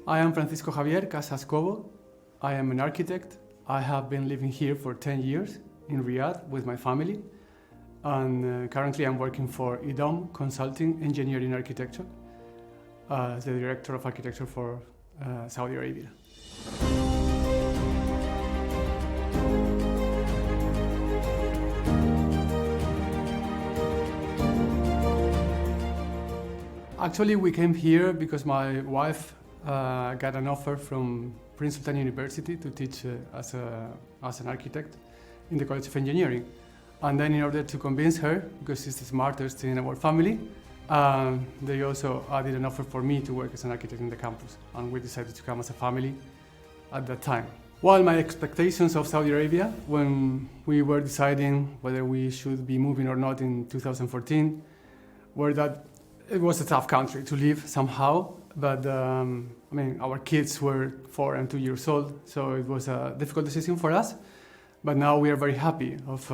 I am Francisco Javier Casas Cobo. I am an architect. I have been living here for 10 years in Riyadh with my family. And currently I'm working for IDOM Consulting Engineering Architecture as the Director of Architecture for Saudi Arabia. Actually, we came here because my wife got an offer from Prince Sultan University to teach as an architect in the College of Engineering. And then in order to convince her, because she's the smartest in our family, they also added an offer for me to work as an architect in the campus. And we decided to come as a family at that time. Well, my expectations of Saudi Arabia, when we were deciding whether we should be moving or not in 2014, were that it was a tough country to live somehow, but our kids were 4 and 2 years old, so it was a difficult decision for us. But now we are very happy of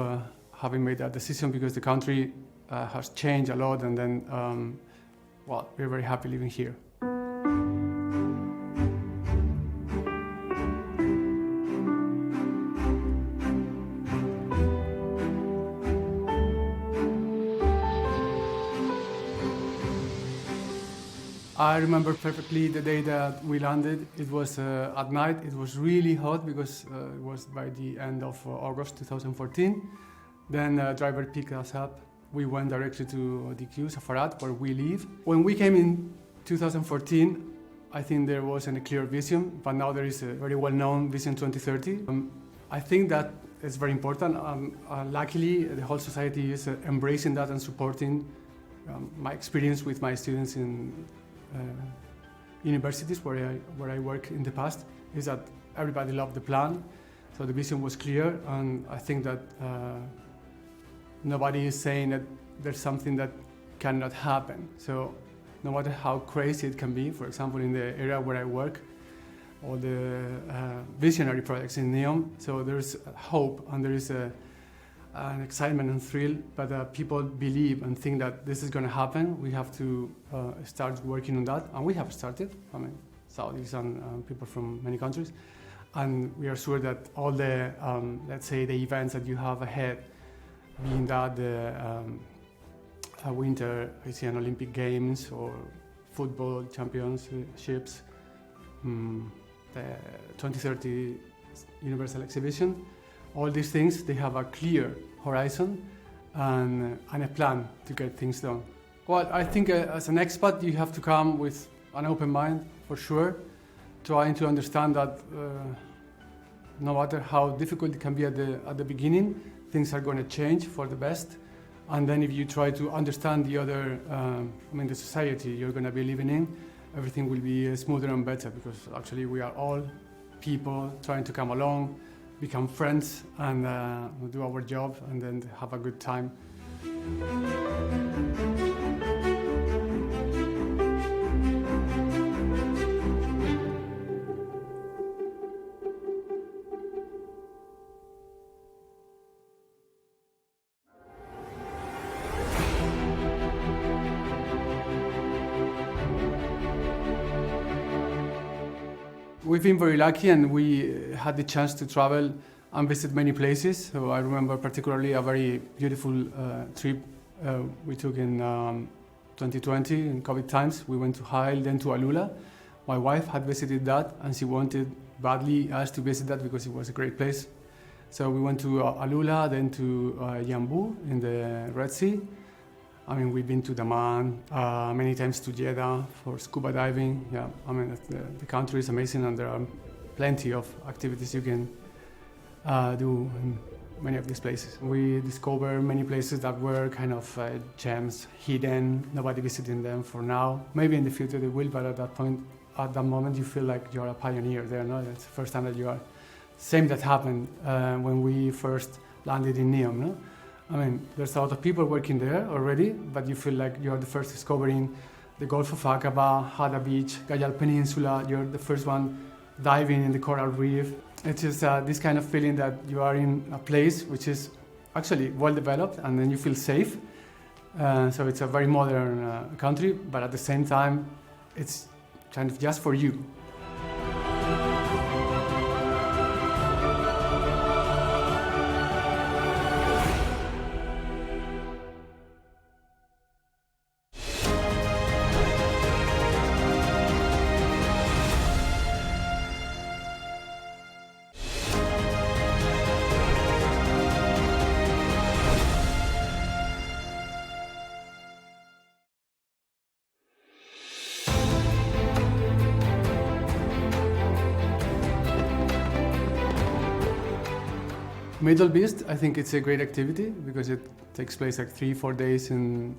having made that decision because the country has changed a lot, and then, we're very happy living here. I remember perfectly the day that we landed. It was at night. It was really hot because it was by the end of August 2014. Then the driver picked us up. We went directly to DQ, Safarat, where we live. When we came in 2014, I think there wasn't a clear vision, but now there is a very well-known Vision 2030. I think that is very important. Luckily, the whole society is embracing that and supporting my experience with my students in universities where I worked in the past, is that everybody loved the plan, so the vision was clear, and I think that nobody is saying that there's something that cannot happen. So no matter how crazy it can be, for example, in the area where I work, all the visionary projects in NEOM, so there's hope and there is an excitement and thrill, but people believe and think that this is going to happen. We have to start working on that, and we have started. Saudis and people from many countries, and we are sure that all the, let's say, the events that you have ahead, being that the Winter Asian Olympic Games or football championships, the 2030 Universal Exhibition, all these things, they have a clear horizon and a plan to get things done. Well, I think as an expat, you have to come with an open mind, for sure, trying to understand that no matter how difficult it can be at the beginning, things are going to change for the best. And then if you try to understand the other, the society you're going to be living in, everything will be smoother and better, because actually we are all people trying to come along, become friends, and do our job, and then have a good time. We've been very lucky, and we had the chance to travel and visit many places. So I remember particularly a very beautiful trip we took in 2020 in COVID times. We went to Hail, then to Alula. My wife had visited that, and she wanted badly us to visit that because it was a great place. So we went to Alula, then to Yanbu in the Red Sea. We've been to Daman, many times to Jeddah for scuba diving. Yeah, the country is amazing, and there are plenty of activities you can do in many of these places. We discovered many places that were kind of gems, hidden, nobody visiting them for now. Maybe in the future they will, but at that moment you feel like you're a pioneer there, no? It's the first time that you are. Same that happened when we first landed in NEOM, no? There's a lot of people working there already, but you feel like you're the first discovering the Gulf of Aqaba, Hada Beach, Gayal Peninsula. You're the first one diving in the coral reef. It's just this kind of feeling that you are in a place which is actually well developed, and then you feel safe. So it's a very modern country, but at the same time, it's kind of just for you. Middle East, I think it's a great activity because it takes place like 3-4 days in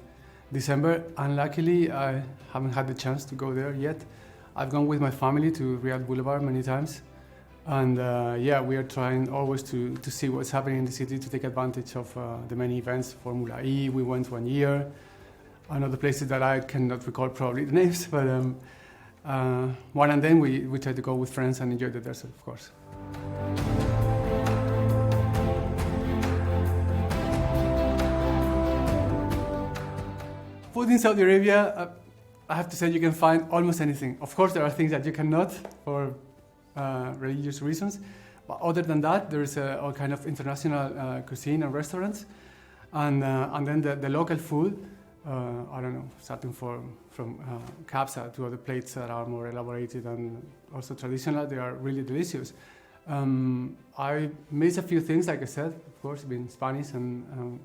December. Unluckily, I haven't had the chance to go there yet. I've gone with my family to Riyadh Boulevard many times. And we are trying always to see what's happening in the city, to take advantage of the many events. Formula E, we went 1 year. And other places that I cannot recall probably the names, but one and then we try to go with friends and enjoy the desert, of course. Food in Saudi Arabia, I have to say you can find almost anything. Of course, there are things that you cannot for religious reasons, but other than that, there is all kind of international cuisine and restaurants, and then the local food. I don't know, starting from kabsa to other plates that are more elaborated and also traditional. They are really delicious. I miss a few things, like I said, of course, being Spanish and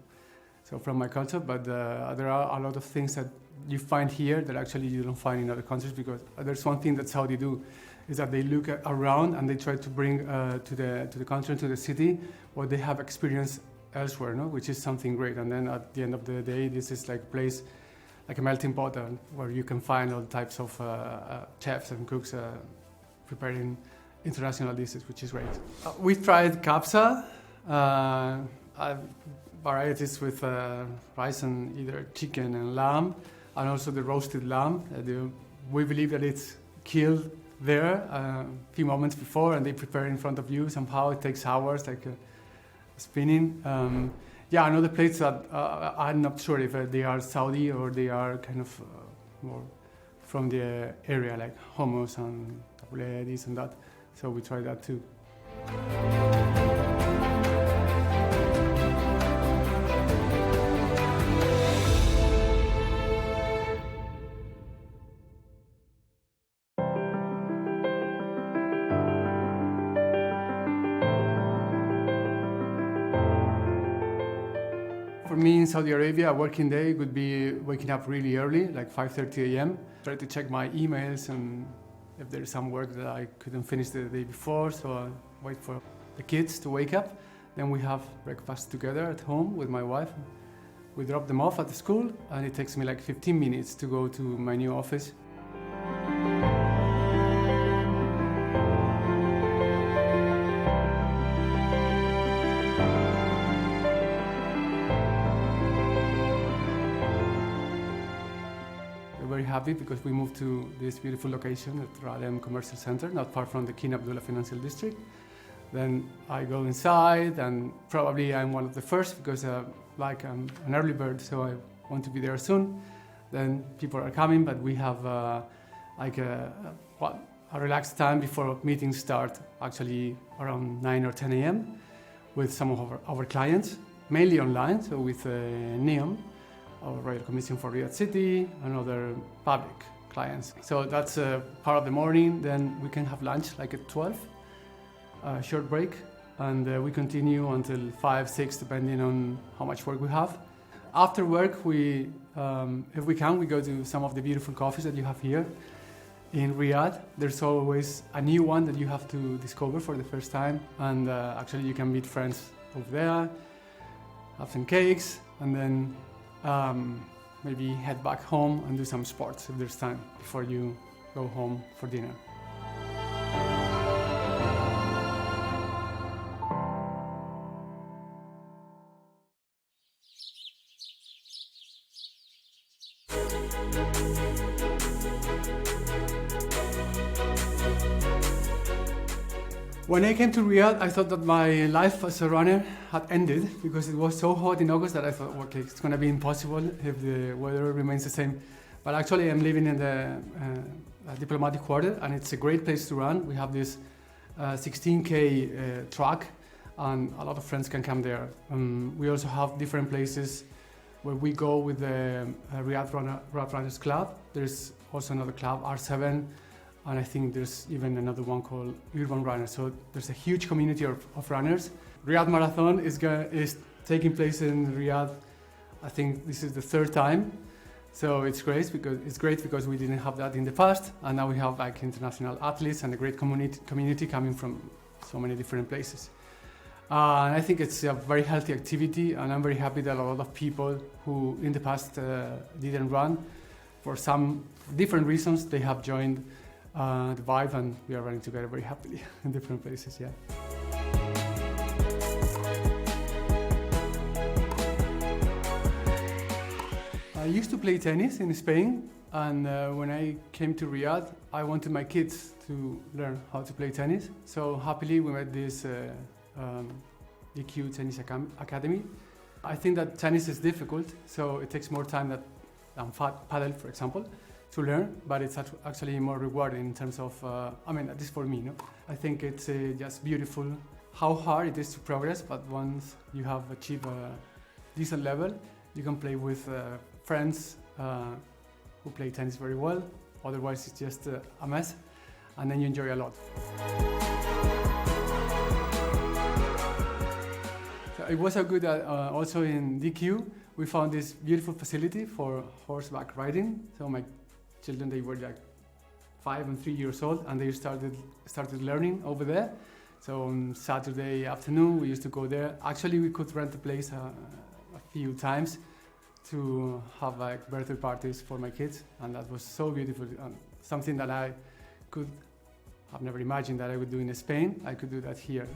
so from my culture, but there are a lot of things that you find here that actually you don't find in other countries, because there's one thing that Saudi do, is that they look around and they try to bring to the country, to the city, what they have experienced elsewhere, no? Which is something great. And then at the end of the day, this is like a place, like a melting pot, where you can find all types of chefs and cooks preparing international dishes, which is great. We've tried kabsa, varieties with rice and either chicken and lamb, and also the roasted lamb. We believe that it's killed there a few moments before, and they prepare in front of you. Somehow it takes hours, like spinning. Another plates that I'm not sure if they are Saudi or they are kind of more from the area, like hummus and tabbouleh, this and that. So we try that too. For me in Saudi Arabia, a working day would be waking up really early, like 5:30 a.m. Try to check my emails and if there's some work that I couldn't finish the day before, so I wait for the kids to wake up. Then we have breakfast together at home with my wife. We drop them off at the school, and it takes me like 15 minutes to go to my new office. Very happy because we moved to this beautiful location at Ralem Commercial Center, not far from the King Abdullah Financial District. Then I go inside, and probably I'm one of the first because I'm an early bird, so I want to be there soon. Then people are coming, but we have a relaxed time before meetings start, actually around 9 or 10 a.m. with some of our clients, mainly online, so with NEOM, our Royal Commission for Riyadh City, and other public clients. So that's part of the morning. Then we can have lunch like at 12, a short break, and we continue until 5, 6, depending on how much work we have. After work, we, if we can, we go to some of the beautiful coffees that you have here in Riyadh. There's always a new one that you have to discover for the first time, and actually you can meet friends over there, have some cakes, and then maybe head back home and do some sports if there's time before you go home for dinner. When I came to Riyadh, I thought that my life as a runner had ended because it was so hot in August that I thought, okay, it's going to be impossible if the weather remains the same. But actually, I'm living in the diplomatic quarter, and it's a great place to run. We have this 16K track, and a lot of friends can come there. We also have different places where we go with the Riyadh Runners Club. There's also another club, R7, and I think there's even another one called Urban Runners. So there's a huge community of runners. Riyadh Marathon is taking place in Riyadh. I think this is the third time. So it's great because we didn't have that in the past, and now we have like international athletes and a great community coming from so many different places. And I think it's a very healthy activity, and I'm very happy that a lot of people who in the past didn't run, for some different reasons, they have joined the vibe, and we are running together very happily in different places, yeah. I used to play tennis in Spain, and when I came to Riyadh, I wanted my kids to learn how to play tennis. So happily we met this EQ Tennis Academy. I think that tennis is difficult, so it takes more time than paddle, for example, to learn, but it's actually more rewarding in terms of, I mean, at least for me, no? I think it's just beautiful how hard it is to progress, but once you have achieved a decent level, you can play with friends who play tennis very well. Otherwise, it's just a mess, and then you enjoy a lot. So it was so good that also in DQ, we found this beautiful facility for horseback riding. So my children, they were like 5 and 3 years old, and they started learning over there. So on Saturday afternoon, we used to go there. Actually, we could rent the place a few times to have like birthday parties for my kids, and that was so beautiful, and something that I could have never imagined that I would do in Spain. I could do that here.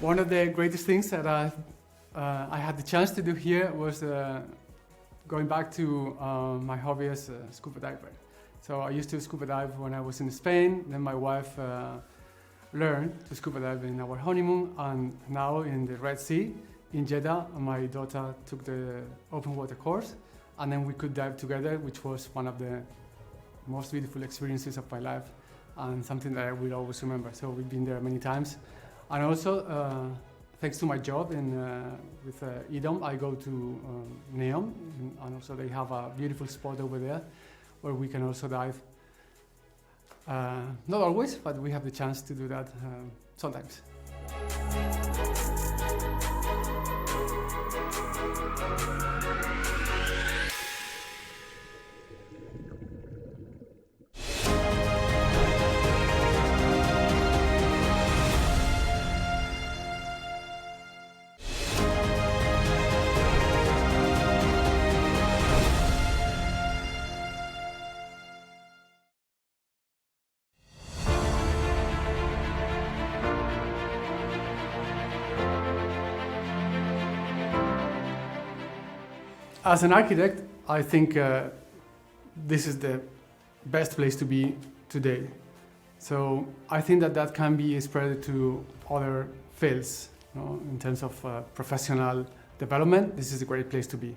One of the greatest things that I had the chance to do here was going back to my hobby as a scuba diver. So I used to scuba dive when I was in Spain, then my wife learned to scuba dive in our honeymoon, and now in the Red Sea in Jeddah, my daughter took the open water course, and then we could dive together, which was one of the most beautiful experiences of my life and something that I will always remember. So we've been there many times. And also, thanks to my job with EDOM, I go to NEOM, and also they have a beautiful spot over there where we can also dive. Not always, but we have the chance to do that sometimes. As an architect, I think this is the best place to be today. So I think that can be spread to other fields, in terms of professional development. This is a great place to be.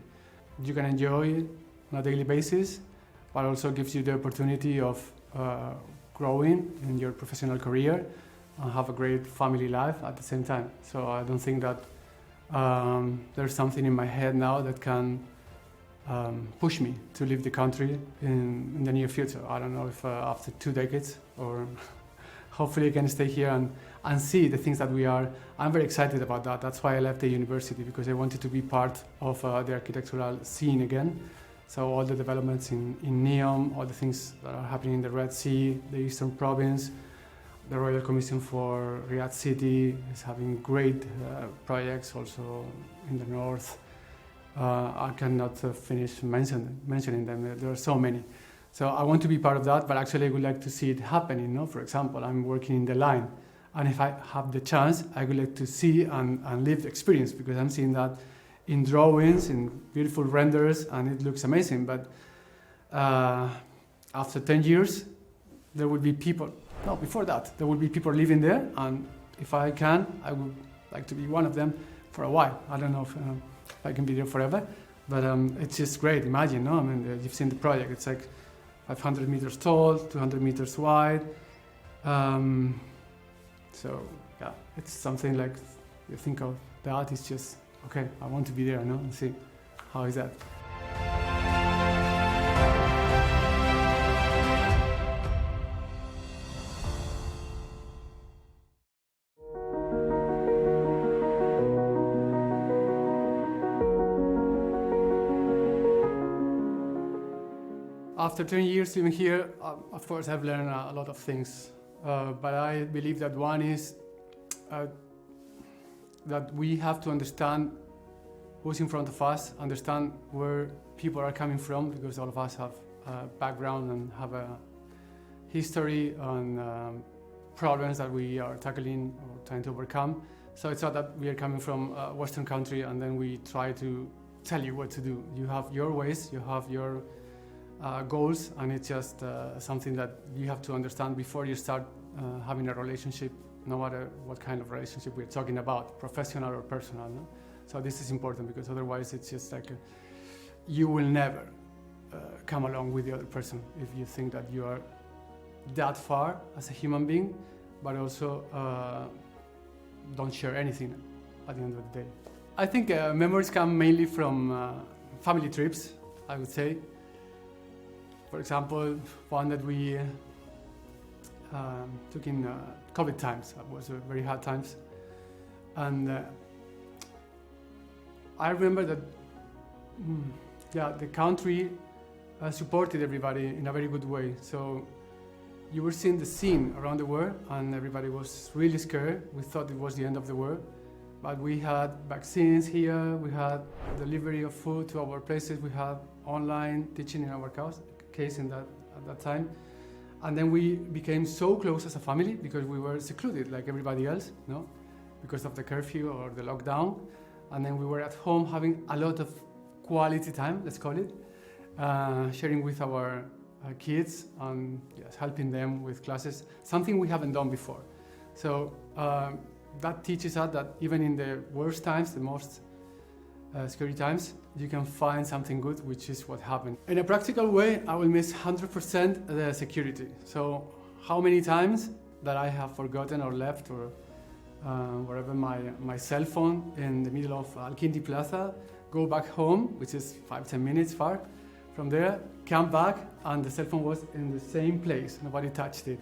You can enjoy it on a daily basis, but also gives you the opportunity of growing in your professional career and have a great family life at the same time. So I don't think that there's something in my head now that can push me to leave the country in the near future. I don't know if after 2 decades, or hopefully I can stay here and see the things that we are. I'm very excited about that. That's why I left the university, because I wanted to be part of the architectural scene again. So all the developments in NEOM, all the things that are happening in the Red Sea, the Eastern Province, the Royal Commission for Riyadh City is having great projects also in the north. I cannot finish mentioning them. There are so many. So I want to be part of that, but actually I would like to see it happening. For example, I'm working in the line, and if I have the chance, I would like to see and live the experience, because I'm seeing that in drawings, in beautiful renders, and it looks amazing. But after 10 years, there will be people. No, before that, there will be people living there, and if I can, I would like to be one of them for a while. I don't know if I can be there forever, but it's just great. Imagine, no? I mean, you've seen the project. It's like 500 meters tall, 200 meters wide. So yeah, it's something like you think of that. It's just okay. I want to be there, no? And see how is that. After 10 years living here, of course I've learned a lot of things, but I believe that one is that we have to understand who's in front of us, understand where people are coming from, because all of us have a background and have a history and problems that we are tackling or trying to overcome. So it's not that we are coming from a Western country and then we try to tell you what to do. You have your ways, you have your goals, and it's just something that you have to understand before you start having a relationship, no matter what kind of relationship we're talking about, professional or personal. No? So this is important, because otherwise it's just like you will never come along with the other person if you think that you are that far as a human being, but also don't share anything at the end of the day. I think memories come mainly from family trips, I would say. For example, one that we took in COVID times. That was very hard times. And I remember that the country supported everybody in a very good way. So you were seeing the scene around the world and everybody was really scared. We thought it was the end of the world. But we had vaccines here, we had delivery of food to our places, we had online teaching in our case at that time. And then we became so close as a family because we were secluded like everybody else, no? Because of the curfew or the lockdown. And then we were at home having a lot of quality time, let's call it, sharing with our kids and helping them with classes, something we haven't done before. So that teaches us that even in the worst times, the most scary times, you can find something good, which is what happened. In a practical way, I will miss 100% the security. So how many times that I have forgotten or left or wherever my cell phone in the middle of Al-Kindi Plaza, go back home, which is 5-10 minutes far from there, come back, and the cell phone was in the same place. Nobody touched it.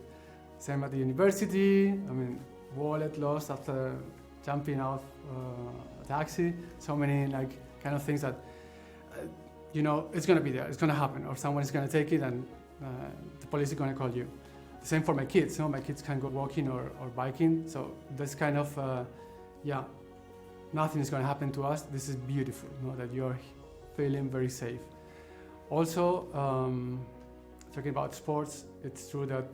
Same at the university. I mean, wallet lost after jumping out a taxi. So many kind of things that it's going to be there, it's going to happen, or someone is going to take it and the police is going to call you. The same for my kids. My kids can go walking or biking. So this kind of nothing is going to happen to us. This is beautiful, that you're feeling very safe. Also, talking about sports, it's true that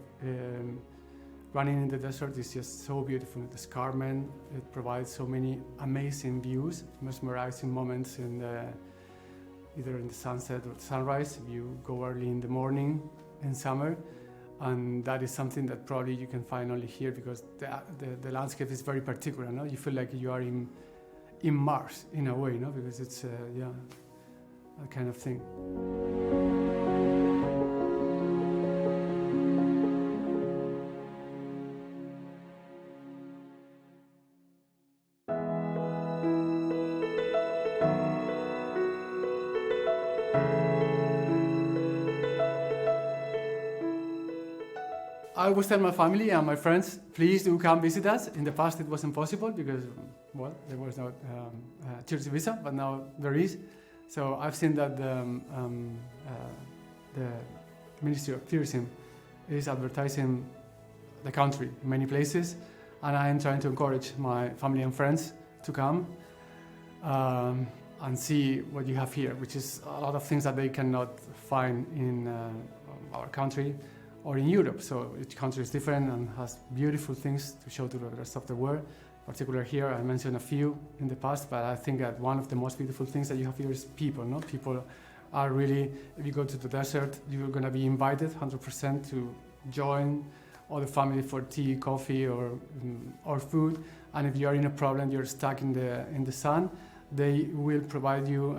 running in the desert is just so beautiful. The escarpment, it provides so many amazing views, mesmerizing moments either in the sunset or the sunrise if you go early in the morning in summer. And that is something that probably you can find only here because the landscape is very particular. No? You feel like you are in Mars in a way, because it's that kind of thing. I always tell my family and my friends, please do come visit us. In the past it wasn't possible because, there was no tourist visa, but now there is. So I've seen that the Ministry of Tourism is advertising the country in many places, and I am trying to encourage my family and friends to come and see what you have here, which is a lot of things that they cannot find in our country or in Europe. So each country is different and has beautiful things to show to the rest of the world. Particularly here, I mentioned a few in the past, but I think that one of the most beautiful things that you have here is people. People are really, if you go to the desert, you're going to be invited 100% to join all the family for tea, coffee, or food. And if you are in a problem, you're stuck in the sun, they will provide you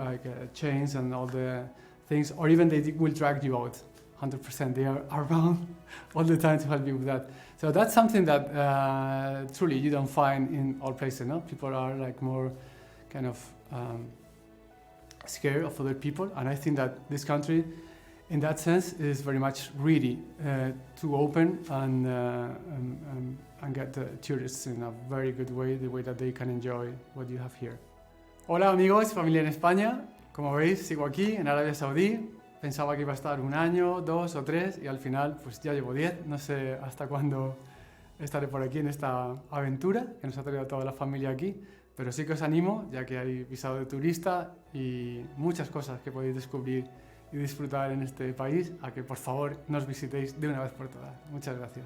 chains and all the things, or even they will drag you out. 100%. They are around all the time to help you with that. So that's something that truly you don't find in all places. People are more kind of scared of other people, and I think that this country, in that sense, is very much ready to open and get the tourists in a very good way, the way that they can enjoy what you have here. Hola amigos, familia en España. Como veis, sigo aquí en Arabia Saudí. Pensaba que iba a estar 1 año, 2 o 3 y al final pues ya llevo 10. No sé hasta cuándo estaré por aquí en esta aventura que nos ha traído a toda la familia aquí, pero sí que os animo, ya que hay visado de turista y muchas cosas que podéis descubrir y disfrutar en este país, a que por favor nos visitéis de una vez por todas. Muchas gracias.